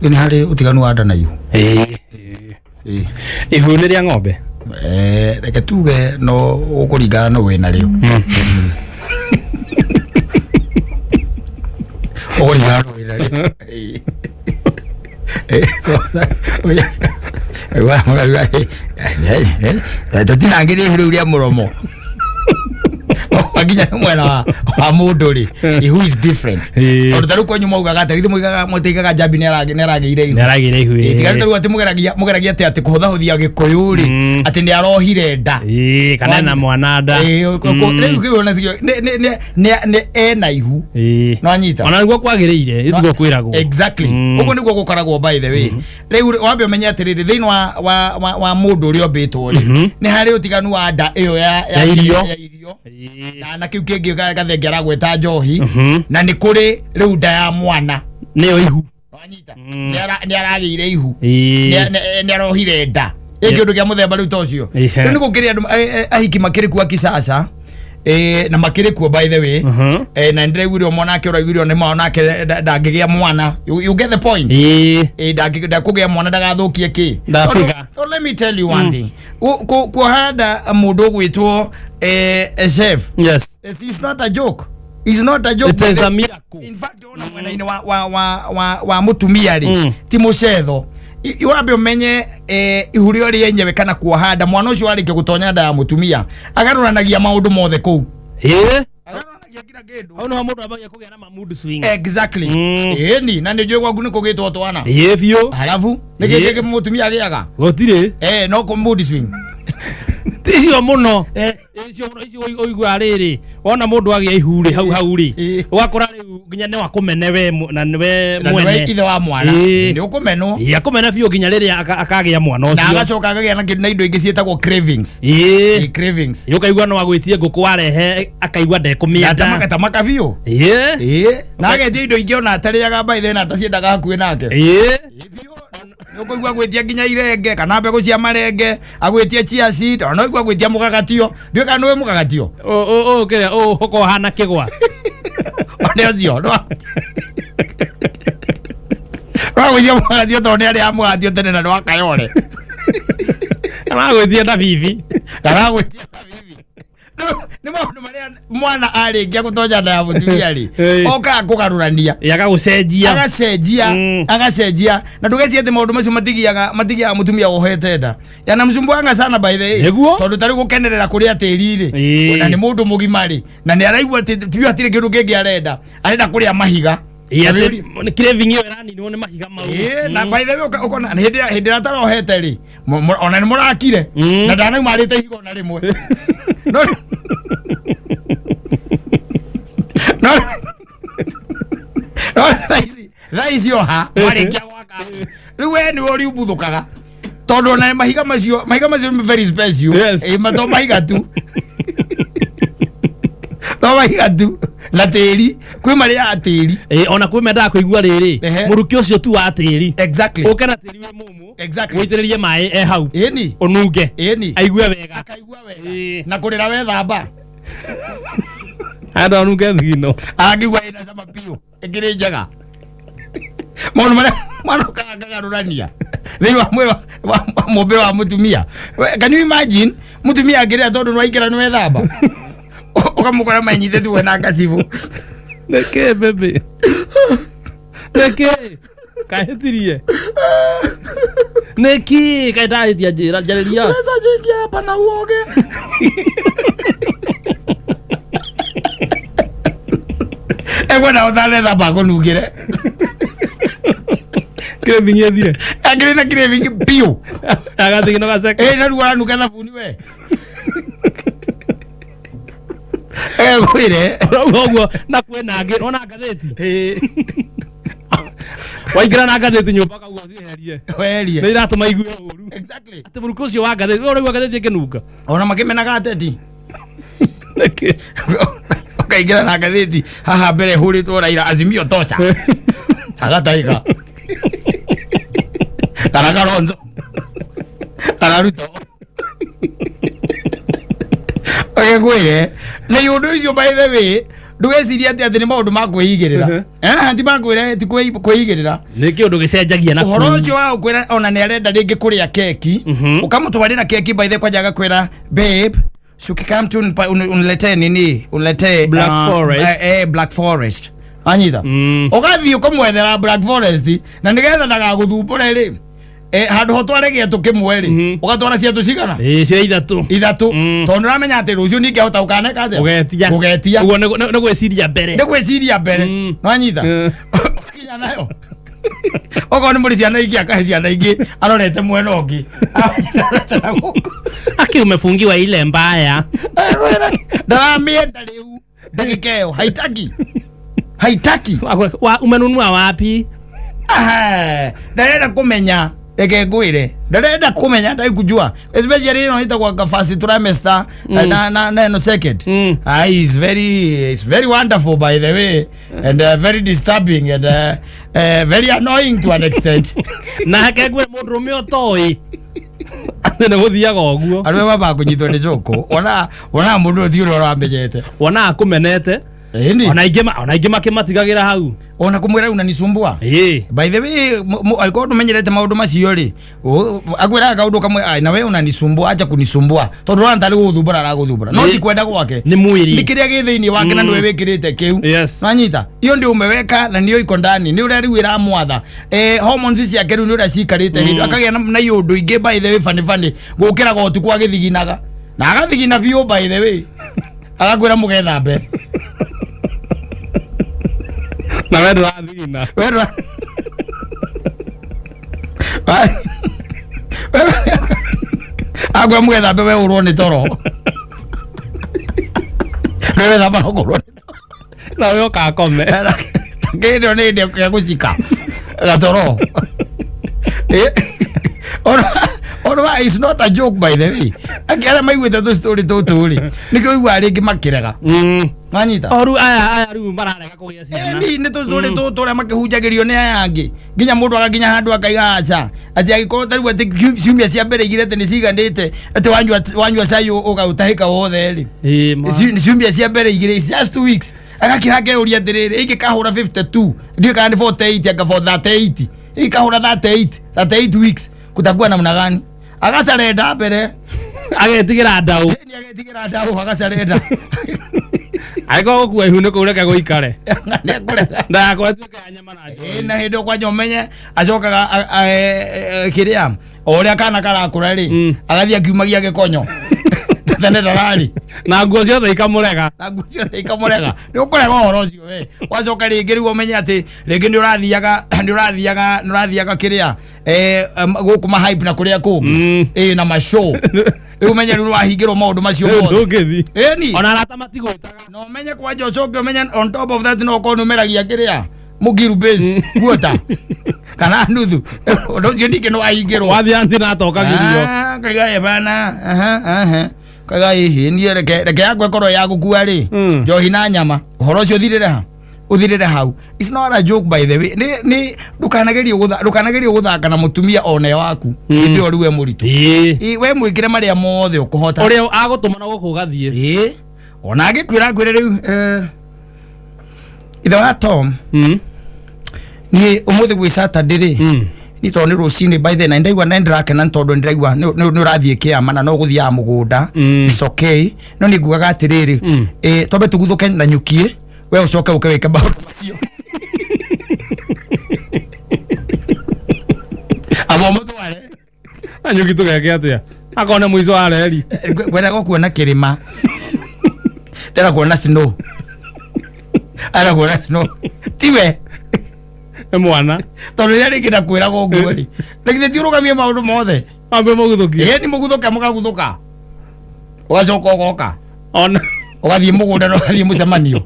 Ni hari utiganu wa nda na ihu. Ihu ni ria ng'ombe. Reke tuge no ukuringana no wina rio. Ukuringana no wina rio. Tutinangire ihu ria muromo. Waginya mwena wa mundu ri ihu is different. Tondu taru kwanyu maugaga atari muigaga mutigaga jambi ni aragire ihu. Tigari taru ati mugeragia ati kuhuthahuthia gikuyu ri ati ni arohire nda. Kana na mwana nda. Riu kiona ni ena ihu. No anyita. Ona niguo kwagiriire itugo kwiragwo. Exactly. Ugo niguo gukaragwo by the way. Riu wambe menya atiri thini wa mundu ri ombitwo ri ni hari utiganu wa nda iyo ya irio. Na kiu kingi gathengera gweta njohi na ni kuri riu nda ya mwana niyo ihu wanyita ni aragire ihu ni arohire nda ingi undu kia muthemba riu tocio riu ni gukiri andu ahiki makirikua kisasa na makirikua by the way na ndireguire mwana ake uraiguire ni mwana ake ndangigia mwana you get the point ndakugia mwana ndagathukie ki so let me tell you one thing kuhanda mundu gwitwo a chef. Yes. It's not a joke. It's not a joke. It is a miracle. In fact, ona mwana ine wa mutumia ri ti mucetho. Iwabe umenye ihurio ri yenyewe kana kuhanda mwana ucio arike gutonya nda ya mutumia agaruranagia maundu mothe ku. Agaruranagia kila kindu. Au no mundu abagia kugia na mood swing. Exactly. Ni na ni jwe gwaku ni kugitwo twana. Bio. Halafu ni gike mutumia agiaga. Gotire. No ko mood swing. Ticio muno icio oigwa riri ona mundu agia ihuri hau ri ugakora riu nginya ni wakumene we na we mwene ithe wa mwana ni ukumenwo akumena biu nginya riri akagia mwana ucio na agacoka akagia na indo ingi cietagwo cravings cravings yukaigwa no agwitie nguku warehe akaigwa ndekumienda tamaka biu na agetie indo ingi ona atariaga baithe na ataciendaga hakuhi nake nukuigwa gwitia nginya irenge kana mbegu cia marenge agwitie chia seed ona igwa gwitia mugagatio ndio kana we mugagatio kire hoko hana kigwa one ocio no gwitia mugagatio to ne ari amugatio tene na no akayore kana gwitia ta bibi kana gwitia ta bibi ni maundu maria mwana aringia gutonya nda ya mutumia ri oka kugarurania agacenjia na ndugeci ati maundu macio matigiaga mutumia wohete nda yanamsumbuanga sana by the way tondu tari gukenerera kuria tiri ri na ni mundu mugima ri na ni araigua ati tibio atire kindu kingi arenda kuria mahiga craving yo rani ni mahiga mau na by the way ukona hindi atarohete ri ona ni murakire na ndana marite higo na rimwe no raisi oha waringia gwaka riu we ni wori ubuthukaga tondu na mahiga macio very special mato mahiga tu na tiri kwi maria atiri ona kwi menda kuigua riri muruki ucio tu wa tiri exactly ukana tiri we mumu exactly witiririe mai hau ni onunge aigue wega na kurira we thamba anda onunge thino agigwa ina sama piu ikiri njaga maundu maria mwana kagarurania thini wa mwira wa mumbiro wa mutumia can you imagine mutumia agiria tondu nwaikira ni we thamba ukamukora manyite tu na ngasibu neke bebe neke kahetirie neki kaitaithia njira njariria pesa jingi hapa na uoge na udhale thamba kunugire craving yethire agire na craving piu agathigino gaseke na ruwa nuka thabuni we kwire ogwo na kwena ngi ona ngatheti waikira na ngatheti nyumba kaguo ciherie ni iratuma igue uru exactly ati muruko ucio wa ngatheti uraigua ngatheti ikinunga ona makimenaga ateti ukaingira na ngatheti haha mbere huritwo Raila Azimio tosha agataika kana Kalonzo kana Ruto kwire na yundu icio by the way ndugeciria ati ni maundu ma kwigirira ti makwira ti kwigirira ni kiundu gicenjagia na uhoro ucio wa kwira ona ni arenda ringi kuria keki ukamutwarira keki by the kwa jaga kwira babe come to unilete nini unilete Black Forest anyita ugathii ukamwethera Black Forest na nigetha ndagaguthumbure ri handu ho twarege tukimwe ri ugatwara ciatu cigana cia ithatu tondu ramenya ati rucio ninge hota ukaneka ati ugetia ugo ne gwiciria mbere no anyita kinya nayo ogo ni muri ciana ingi akahe ciana ingi arorete mwena ungi aki umefungiwa ile mbaya ndaramienda riu ndagikeo haitaki umenunua wapi ndarenda kumenya reke ngwire ndarenda kumenya ndai kujua especially no ita kwa first trimester na second is very wonderful by the way and very disturbing and very annoying to an extent na hake gwe mundu miotoyi ne guthiaga oguo arwe baba kunyitwo ni coko ona mundu thiuro ramenyete ona akumenete ona ingi makimatigagira hau ona kumwira unanisumbua by the way aiko tumenyerete maundu macio ri akwira kaundu kamwe na we unanisumbua acha kunisumbua tondu ran tari guthumbura ra guthumbura no ti kwenda gwake ni mwiri nikiria githiini wake na ndwe wikirite kiu nanyita iyo ndi umeweka na niyo iko ndani ni uri wira mwatha hormones ciake ru ni uri cikarite hindu akagia na yundu ingi by the way fani gukira gotu kwa githiginaga na agathigina bio by the way agakwira mugetha mbe na wewe rathina wewe agwa mugetha mbe wewe urwo ni toro wewe thaba ngorwo na wewe kakome ngindo ni ndio ya gucika gatoro Orwa is not a joke by the way. Akira maigwete tu story tuturi. Niko igwa ringi makirega. Manyita. Oru aya ru mararega kugia ciana. Ni tu story tuturi makihunjagirio ni aya angi. Nginya mundu agakinya handu akaigaca. Ati agikoro tari ati ciumia cia mbere igirete ni cigandite. Ati wanyua cai ugautahika wothe ri. Ciumia cia mbere igire just 2 weeks. Agakira ngeuria atiriri iki kahura 52. Ndio kana 48 aka 38. Iki kahura 38 weeks. Kutakuwa namna gani? Agacarenda mbere agetigira ndau agacarenda aiko kuwa ihu niko ureka guikare nda kwa tuke nyama na na hindo kwa nyomenye acokaga kiria oria kana karakura ri agathia kiumagia gikonyo tene darari na nguo ciothe ikamurega ni ukurega horo ucio we wacoka ringi riu umenye ati ringi ni urathiaga kiria guku ma hype na kuria kungi na ma show riu umenye riu wahingirwo maundu macio mothe ni ona arata matigwitaga no umenye kwa jocoke umenye on top of that no ko numeragia kiria mugiru base kuota kana nuthu ndo cio ndike no wahingirwo wathi anti na tokagirio kaiga bana kaga hihi ni reke yakwe koro ya gukua ri njohi na nyama horo ucio uthirire hau. It's not a joke by the way. Ni ndukanagerie guthaka na mutumia one waku ndio riwe muritu we mwikire maria mothe ukuhota uri agutuma na gukugathie ona agikwira riu ithe wa Tom ni umuthi gwi Saturday ri ni to ni rucini by the ndaigwa na ndirakena tondu ndiraigwa ni urathie kiama na no guthia mugunda it's okay no ni ngugaga atiriri tobe tuguthuke na nyukie we ucoke ukaweka maundu macio abo mutware anyuki tugeke atia akone mwizo wa reri gwenda gukuona kirima ndera kuona snow ara kuona snow tiwe mwana tondu ria rikira kwira goguo ri rikite tiurugamie maundu mothe ambe muguthukia ni muguthuka mugaguthuka ugacoka ugoka ona ugathie mugunda no ugathie mucemanio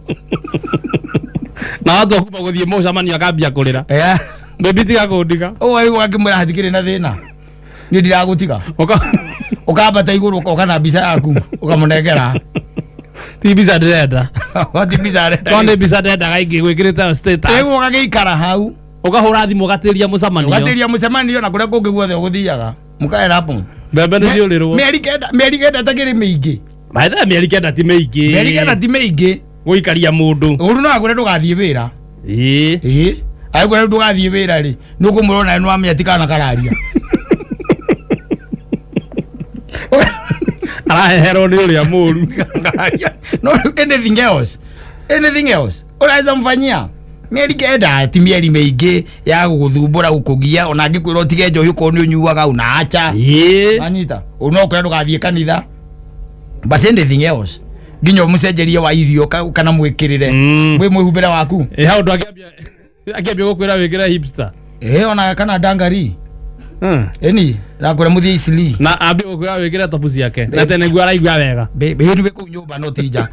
na watu akupa guthie mucemanio akambia kurira baby tiga kundiga oi wakimwira hatikire na thina ni ndiragutiga ukambata iguru ukana mbica yaku ukamunengera ti mbica ndirenda wati mbica ndirenda tonde mbica ndirenda gaingi gwikirite status ego ugagiikara hau ukahura thimu ugatiria mucemanio na kuria kungi guothe uguthiaga mukaera hapo mbembe ni ciurirwo meri kenda takiri miingi maitha meri kenda ti miingi meri kenda ti miingi guikaria mundu uru no agure ndugathie wira agure ndugathie wira ri nukumurona no amya tikana kararia arahero ni uria muru no anything else unaweza mfanyia mieri kenda ti mieri meige ya guthumbura gukugia ona angikwira utige njohi ko ni unyuaga unaacha anyita unokwira ndugathie kanitha but anything else nginyo mucenjerie wa irio kana mwikirire mwe mwihumbira waku hau ndo akiambia gukwira wikira hipster ona kana dangari eni na kure muthie isili na ambia gukwira wikira topusi yake na tene gwa raigwa wega be ni ku nyumba no tija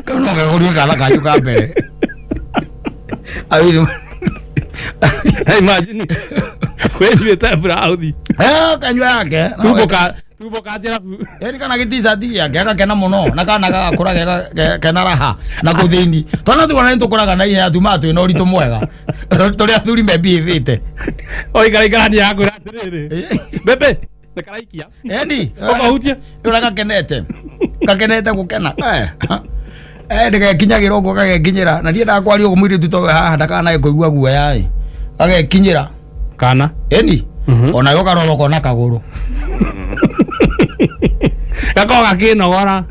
kono ngoro kala kayu ka mbere ayi imagine wewe tabra audi kanywa yake tubo ka tira eri kana gitiza dia gaka kena muno na kana gakura kena raha na kuthindi tona tuona ntukuraga na ihe atuma ino ritu mwega turi athuri mebi ivite oi garigani yako ratiriri bebe na karaikia eni omahutia uraga kakenete gukena ndege kinyagira ugo gagekinyira na ndienda kwari ugo mwiri tutowe haha ndakana kuigua guoya gagekinyira kana eni ona yo karoroko na kaguru gakoga kinogora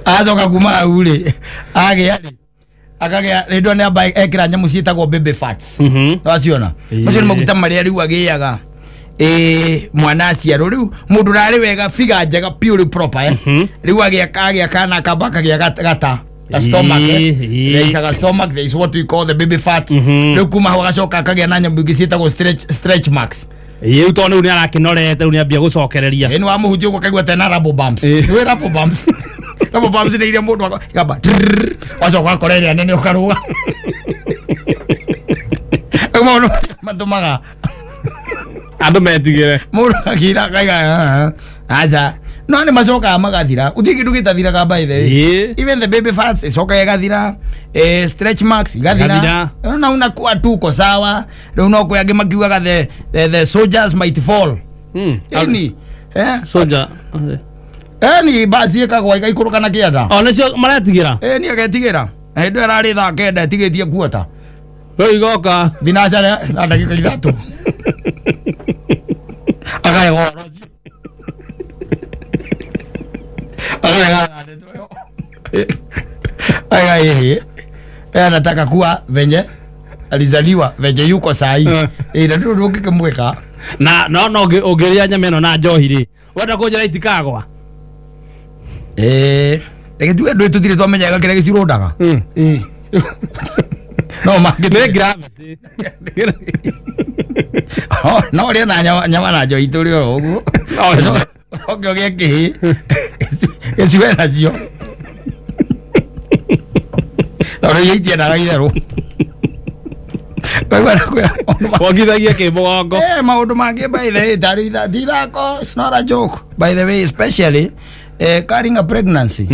azoka kuma ule age ndo ne aba ekira nyamu ciitagwo baby fats waciona macio ni maguta maria riu agiaga mwana aciarwo riu mundu rari wega figa njega pure proper riu agia kana kabaka gia gata a stomach there is a stomach, there is what we call the baby fat riu kuma ho gacoka kagia na nyamu ingi ciitagwo stretch marks Yeu tone uni arakinorete uni ambia gucokereria eni wa muhuti uko kaigwa tena rubber bumps we rubber bumps ni ile mundu gaba wacoka koreria nene ukaruga umono matumaga andu metigire mundu akira kaiga aza no ni macoka magathira uthigi ndugitathira ka by the way even the baby fats icoka igathira stretch marks igathira na unakuwa tuko sawa ndio unoko yage makiuga the soldiers might fall eni soldier eni basi ekagwa igaikuruka na kianda onacio maretigira ni agetigira ndio arari tha kenda tigetie kuota we igoka dinasha na dakika 3 agare goro anataka kuwa venye alizaliwa venye yuko sahi na ndio ndio kikimweka na no ogeria nyameno na njohiri wenda kunjira itikagwa ege tu ndio tutire twamenyaga kire gicirondaga no magite gravity no ria na nyama na njohi turi oguo okay kihi esiwe na cio ora yitia na gaithero wagithagia kibogo maundu mangi by the way thako it's not a joke by the way especially carrying a pregnancy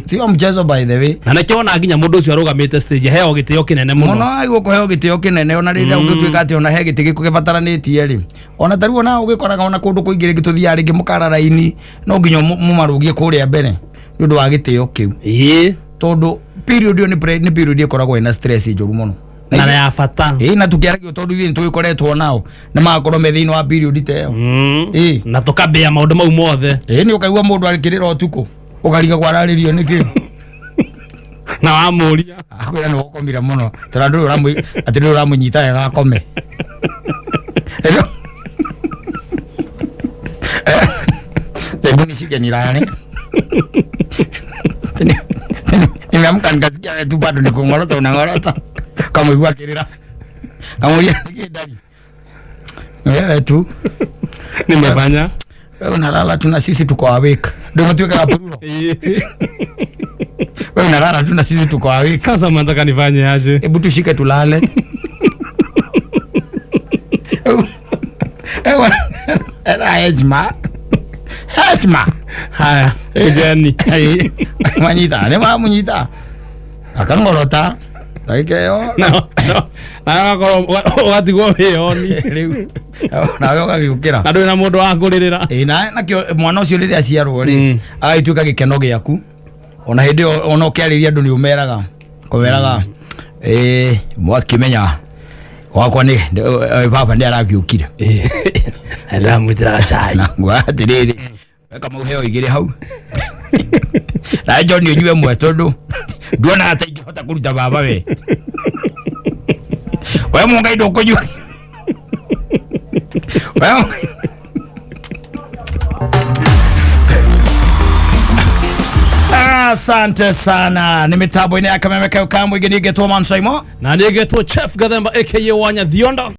sio mchezo by the way na nakiona nginya mundu ucio arugamite stage heo gitio kinene muno aigo ko heo gitio kinene ona rira ugitwika ati ona he giti gikugibataranitie ri ona tari ona ugikoraga ona kundu kuingire gituthia ringi mukara raini no nginya mumarugie kuria mbere ndu wa gitio kiu tondu period ni period ikoragwo ina stress njuru muno na ya fata na tukiaragio tondu ithu twikoretwo nao na makorwo me thiini wa period teo na tukambia maundu mau mothe ni ukaigua mundu arikirira utuku ukariga kwararirio niki na wamuria akwira no ukomira muno tondu ati ndu ramunyita ya gakome tebuni shikenirane nimeamka nikasikia tu bado niko ngorota unangorota kama igwa kirira amuria ndani wewe tu nimefanya wewe unalala tu na sisi tuko awake ndio mtuweka kapuro wewe unalala tu na sisi tuko awake sasa mnataka nifanye aje hebu tushike tulale ewa hajma haya kijani manyita ne mamunyita akangorota Taikeo. Na wati go yoni. Na yo gagiukira. Na ndwina mundu wa kuririra. Na kio mwana ucio riri aciarwo ri. Agituika gikeno giaku. Ona hindi ona ukiariria andu ni umeraga. Komeraga. Mwakimenya. Wakwa ni baba ndi aragiukire. Ala mutira chai. Na ngwatiriri. Kama uheo igire hau. Na John unywe mwe tondu nduona hata ingihota kuruta baba we. Wewe mungai ndukunywa. Wewe asante sana. Ni mitambo ine ya Kameme Kamwe Igenige tu Mansoimo. Na nige tu Chef Gathemba aka Wanya Thionda.